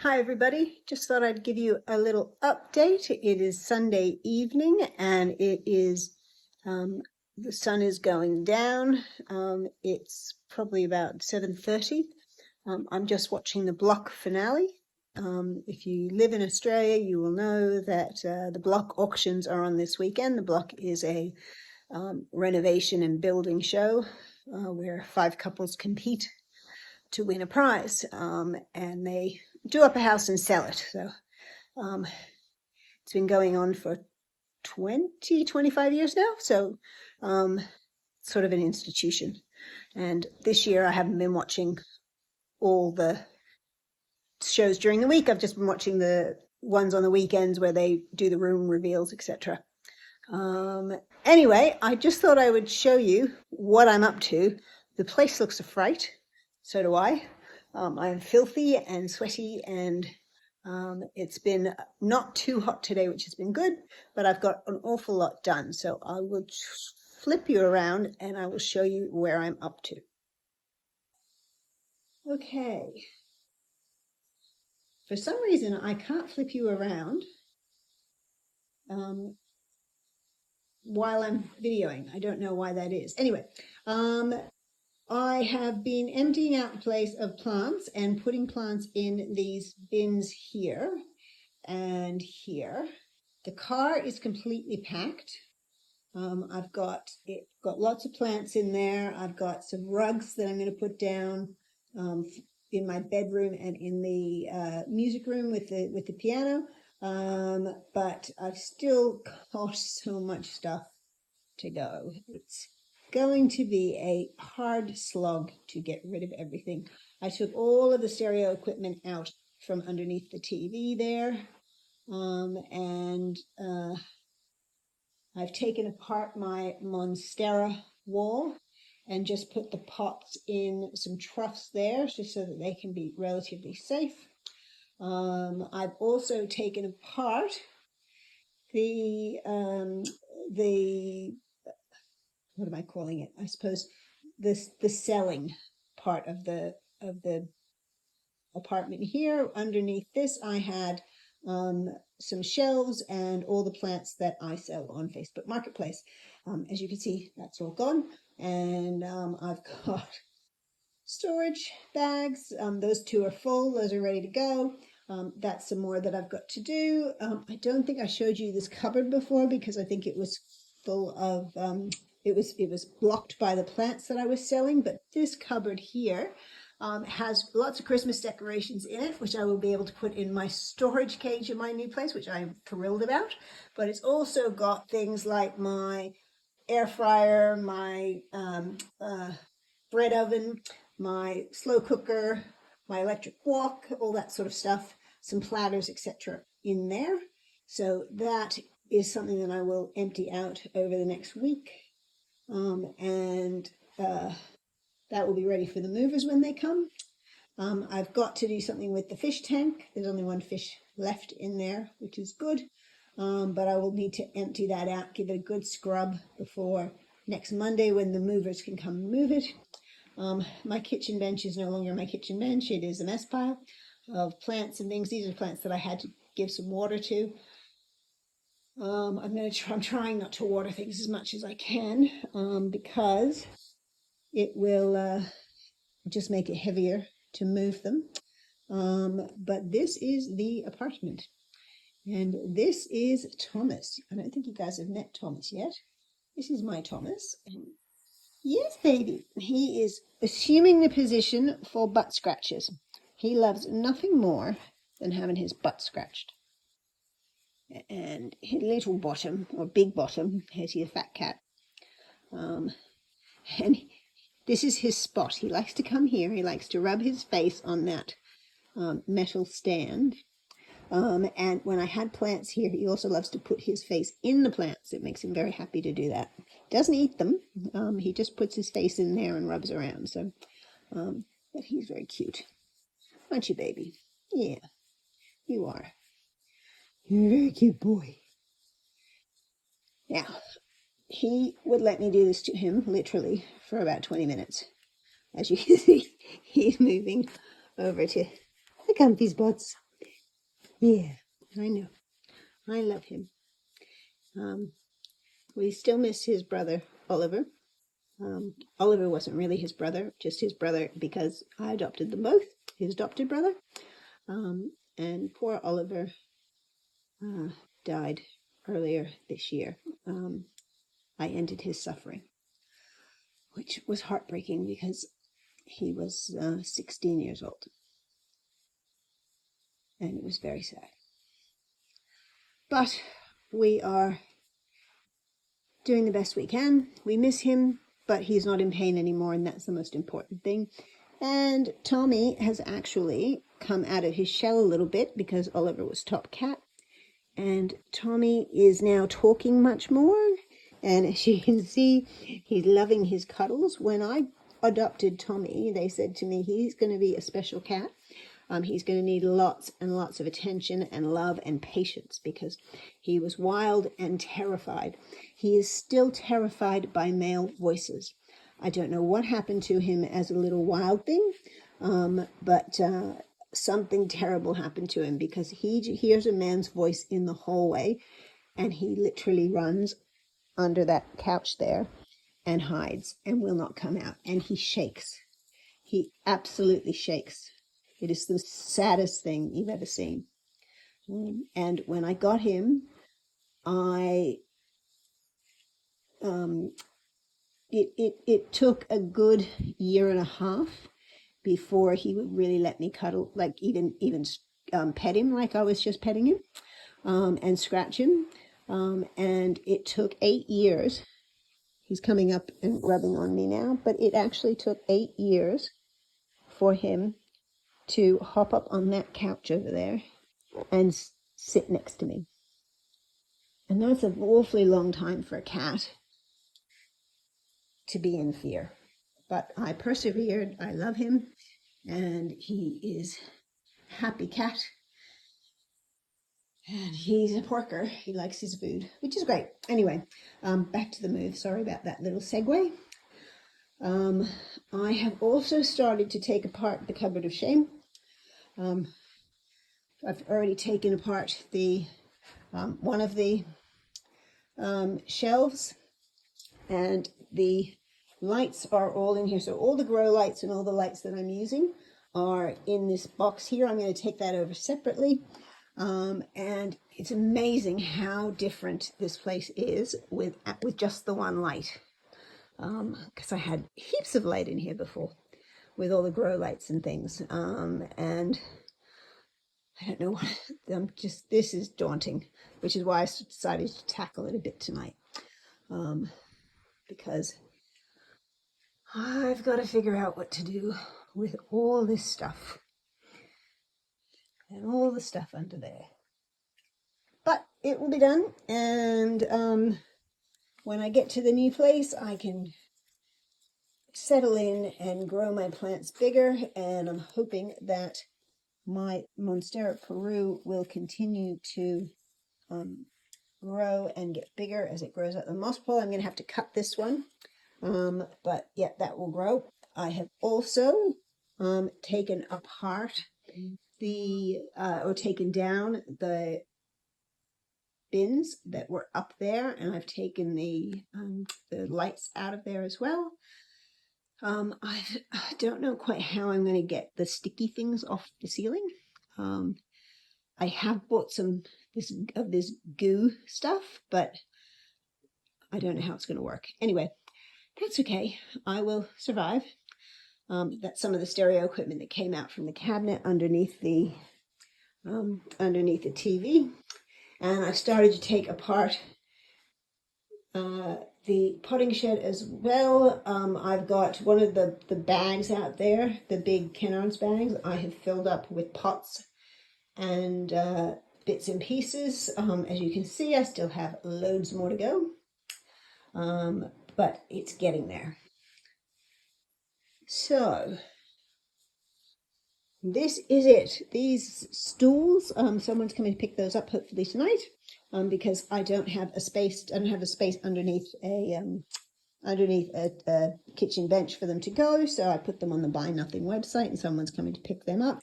Hi everybody, just thought I'd give you a little update. It is Sunday evening and it is the sun is going down. It's probably about 7:30. I'm just watching the block finale. If you live in Australia, you will know that the block auctions are on this weekend. The block is a renovation and building show where 5 couples compete to win a prize, and they do up a house and sell it. So it's been going on for 25 years now. So sort of an institution. And this year I haven't been watching all the shows during the week. I've just been watching the ones on the weekends where they do the room reveals, etc. Anyway, I just thought I would show you what I'm up to. The place looks a fright. So do I. I am filthy and sweaty, and it's been not too hot today, which has been good, but I've got an awful lot done. So I will flip you around and I will show you where I'm up to. Okay. For some reason, I can't flip you around while I'm videoing. I don't know why that is. Anyway, I have been emptying out the place of plants and putting plants in these bins here and here. The car is completely packed. I've got lots of plants in there. I've got some rugs that I'm going to put down in my bedroom and in the music room with the piano. But I've still got so much stuff to go. It's going to be a hard slog to get rid of everything. I took all of the stereo equipment out from underneath the TV there, and I've taken apart my Monstera wall and just put the pots in some troughs there just so that they can be relatively safe. I've also taken apart the what am I calling it? I suppose the selling part of the apartment here. Underneath this, I had some shelves and all the plants that I sell on Facebook Marketplace. As you can see, that's all gone, and I've got storage bags. Those 2 are full. Those are ready to go. That's some more that I've got to do. I don't think I showed you this cupboard before because I think it was full of it was blocked by the plants that I was selling, but this cupboard here has lots of Christmas decorations in it, which I will be able to put in my storage cage in my new place, which I'm thrilled about. But it's also got things like my air fryer, my bread oven, my slow cooker, my electric wok, all that sort of stuff, some platters, etc. in there. So that is something that I will empty out over the next week. And that will be ready for the movers when they come. I've got to do something with the fish tank. There's only 1 fish left in there, which is good. But I will need to empty that out, give it a good scrub before next Monday when the movers can come move it. My kitchen bench is no longer my kitchen bench. It is a mess pile of plants and things. These are plants that I had to give some water to. I'm trying not to water things as much as I can because it will just make it heavier to move them. But this is the apartment. And this is Thomas. I don't think you guys have met Thomas yet. This is my Thomas. Yes, baby. He is assuming the position for butt scratches. He loves nothing more than having his butt scratched. And his little bottom, or big bottom, he's a fat cat. And this is his spot. He likes to come here. He likes to rub his face on that metal stand. And when I had plants here, he also loves to put his face in the plants. It makes him very happy to do that. Doesn't eat them. He just puts his face in there and rubs around. So, but he's very cute. Aren't you, baby? Yeah, you are. You're a very cute boy. Now, he would let me do this to him, literally, for about 20 minutes. As you can see, he's moving over to the comfy spots. Yeah, I know. I love him. We still miss his brother, Oliver. Oliver wasn't really his brother, just his brother because I adopted them both, his adopted brother. And poor Oliver died earlier this year. I ended his suffering, which was heartbreaking because he was 16 years old. And it was very sad. But we are doing the best we can. We miss him, but he's not in pain anymore, and that's the most important thing. And Tommy has actually come out of his shell a little bit because Oliver was top cat. And Tommy is now talking much more. And as you can see, he's loving his cuddles. When I adopted Tommy, they said to me, he's going to be a special cat. He's going to need lots and lots of attention and love and patience because he was wild and terrified. He is still terrified by male voices. I don't know what happened to him as a little wild thing, but something terrible happened to him because he hears a man's voice in the hallway and he literally runs under that couch there and hides and will not come out. And he shakes. He absolutely shakes. It is the saddest thing you've ever seen. And when I got him, it took a good year and a half before he would really let me cuddle, like even pet him like I was just petting him, and scratch him. And it took 8 years. He's coming up and rubbing on me now, but it actually took 8 years for him to hop up on that couch over there and sit next to me. And that's an awfully long time for a cat to be in fear. But I persevered. I love him. And he is a happy cat. And he's a porker. He likes his food, which is great. Anyway, back to the move. Sorry about that little segue. I have also started to take apart the cupboard of shame. I've already taken apart the one of the shelves, and the lights are all in here. So all the grow lights and all the lights that I'm using are in this box here. I'm going to take that over separately. And it's amazing how different this place is with just the one light. Because I had heaps of light in here before with all the grow lights and things. And I don't know what, this is daunting, which is why I decided to tackle it a bit tonight. Because I've got to figure out what to do with all this stuff and all the stuff under there. But it will be done, and when I get to the new place, I can settle in and grow my plants bigger, and I'm hoping that my Monstera Peru will continue to grow and get bigger as it grows out the moss pole. I'm going to have to cut this one, but yeah, that will grow. I have also taken apart or taken down the bins that were up there, and I've taken the lights out of there as well. I don't know quite how I'm going to get the sticky things off the ceiling. I have bought some of this goo stuff, but I don't know how it's going to work. Anyway, that's okay. I will survive. That's some of the stereo equipment that came out from the cabinet underneath the TV. And I started to take apart the potting shed as well. I've got one of the bags out there, the big Kennards bags. I have filled up with pots and bits and pieces. As you can see, I still have loads more to go, but it's getting there. So this is it. These stools, someone's coming to pick those up hopefully tonight, because I don't have a space. I don't have a space underneath a kitchen bench for them to go. So I put them on the Buy Nothing website, and someone's coming to pick them up.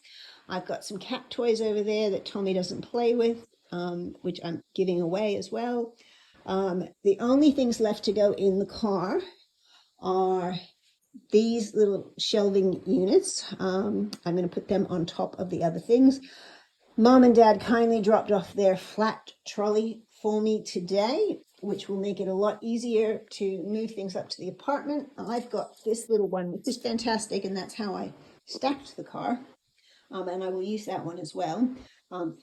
I've got some cat toys over there that Tommy doesn't play with, which I'm giving away as well. The only things left to go in the car are these little shelving units. I'm going to put them on top of the other things. Mom and Dad kindly dropped off their flat trolley for me today, which will make it a lot easier to move things up to the apartment. I've got this little one, which is fantastic, and that's how I stacked the car. And I will use that one as well.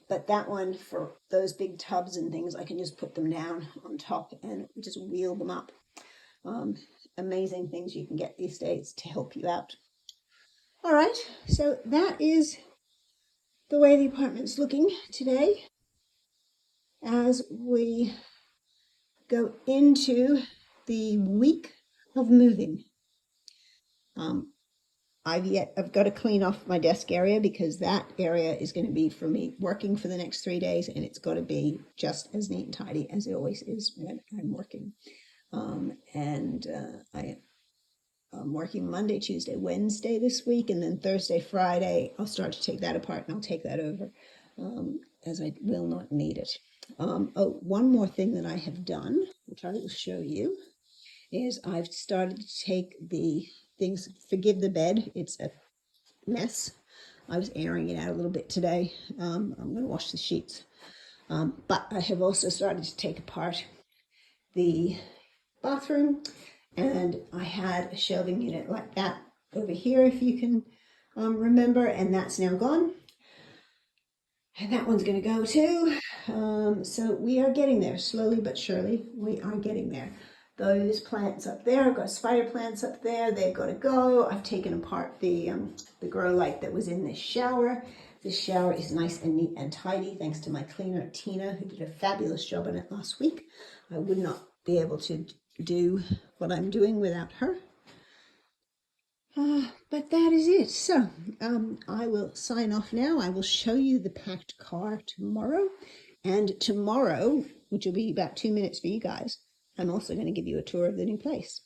But that one, for those big tubs and things, I can just put them down on top and just wheel them up. Amazing things you can get these days to help you out. All right, so that is the way the apartment's looking today as we go into the week of moving. I've got to clean off my desk area because that area is going to be for me working for the next 3 days, and it's got to be just as neat and tidy as it always is when I'm working. I'm working Monday, Tuesday, Wednesday this week, and then Thursday, Friday, I'll start to take that apart and I'll take that over as I will not need it. One more thing that I have done, which I will show you, is I've started to take the things, forgive the bed, it's a mess. I was airing it out a little bit today. I'm going to wash the sheets. But I have also started to take apart the bathroom, and I had a shelving unit like that over here, if you can remember, and that's now gone. And that one's going to go too. So we are getting there, slowly but surely. We are getting there. Those plants up there, I've got spider plants up there. They've got to go. I've taken apart the grow light that was in this shower. This shower is nice and neat and tidy, thanks to my cleaner, Tina, who did a fabulous job on it last week. I would not be able to do what I'm doing without her. But that is it. So I will sign off now. I will show you the packed car tomorrow. And tomorrow, which will be about 2 minutes for you guys, I'm also going to give you a tour of the new place.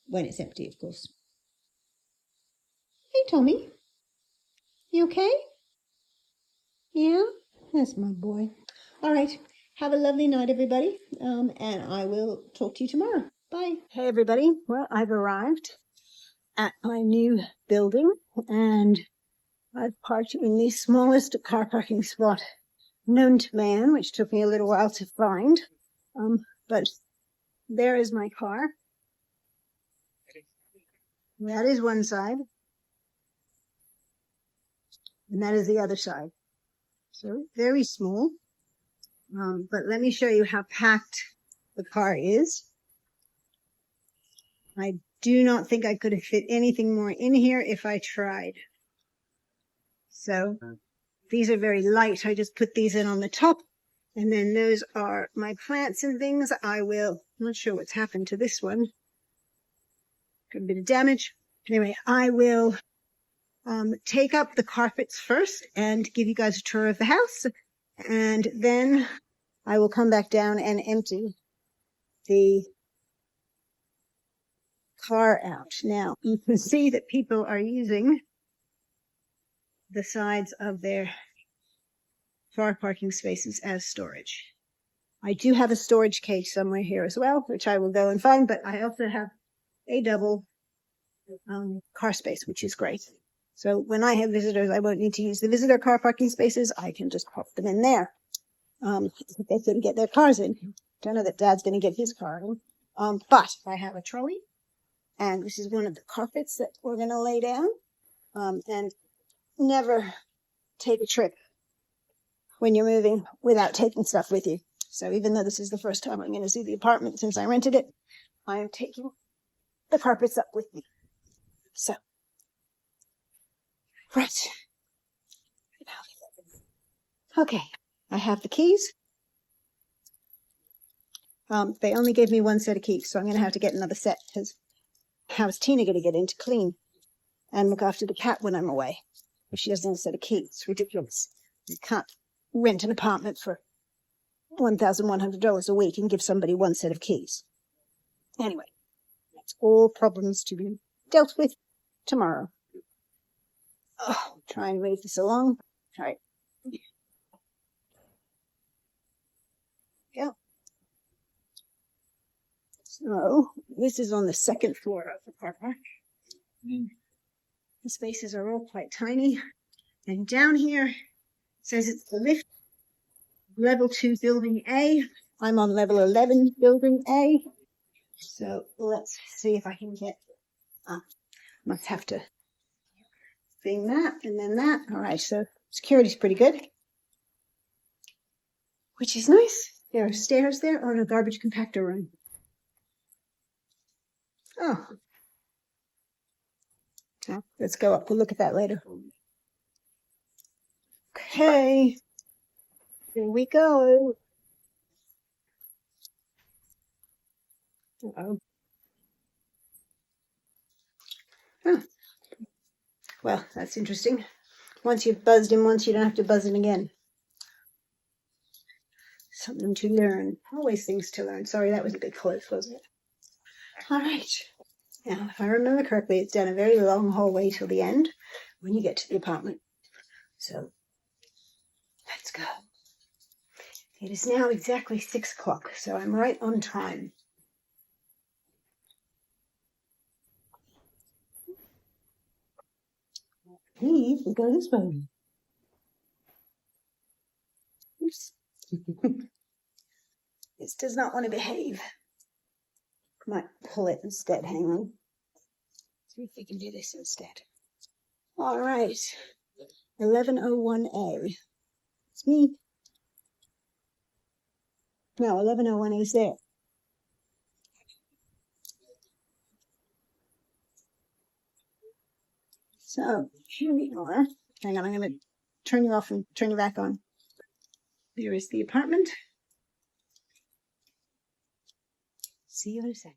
When it's empty, of course. Hey, Tommy. You okay? Yeah? That's my boy. All right. Have a lovely night, everybody. And I will talk to you tomorrow. Bye. Hey, everybody. Well, I've arrived at my new building, and I've parked in the smallest car parking spot known to man, which took me a little while to find. But there is my car. That is one side. And that is the other side. So very small. But let me show you how packed the car is. I do not think I could have fit anything more in here if I tried. So these are very light. I just put these in on the top. And then those are my plants and things. I'm not sure what's happened to this one. Got a bit of damage. Anyway, I will take up the carpets first and give you guys a tour of the house. And then I will come back down and empty the car out. Now, you can see that people are using the sides of their car parking spaces as storage. I do have a storage cage somewhere here as well, which I will go and find, but I also have a double car space, which is great. So when I have visitors, I won't need to use the visitor car parking spaces. I can just pop them in there. They couldn't get their cars in. Don't know that Dad's going to get his car in. But I have a trolley, and this is one of the carpets that we're going to lay down. And never take a trip when you're moving without taking stuff with you. So even though this is the first time I'm going to see the apartment since I rented it, I am taking the carpets up with me. So, right. Okay, I have the keys. They only gave me one set of keys, so I'm going to have to get another set, because how is Tina going to get in to clean and look after the cat when I'm away if she doesn't have a set of keys? It's ridiculous. You can't rent an apartment for $1,100 a week and give somebody one set of keys. Anyway, that's all problems to be dealt with tomorrow. Oh, try and move this along. All right. Yeah. So this is on the second floor of the car park. The spaces are all quite tiny. And down here it says it's the lift, level 2 building A. I'm on level 11 building A. So let's see if I can get, must have to thing that and then that. All right, so security's pretty good, which is nice. There are stairs there or a garbage compactor room. Oh. Let's go up. We'll look at that later. Okay. Here we go. Uh-oh. Oh. Well, that's interesting. Once you've buzzed him once, you don't have to buzz him again. Something to learn. Always things to learn. Sorry, that was a bit close, wasn't it? All right. Now, if I remember correctly, it's down a very long hallway till the end when you get to the apartment. So, let's go. It is now exactly 6 o'clock, so I'm right on time. Please, we go this way. Oops. This does not want to behave. Might pull it instead. Hang on. See if we can do this instead. All right. 1101A. It's me. No, 1101A is there. So here we are. Hang on, I'm going to turn you off and turn you back on. There is the apartment. See you in a sec.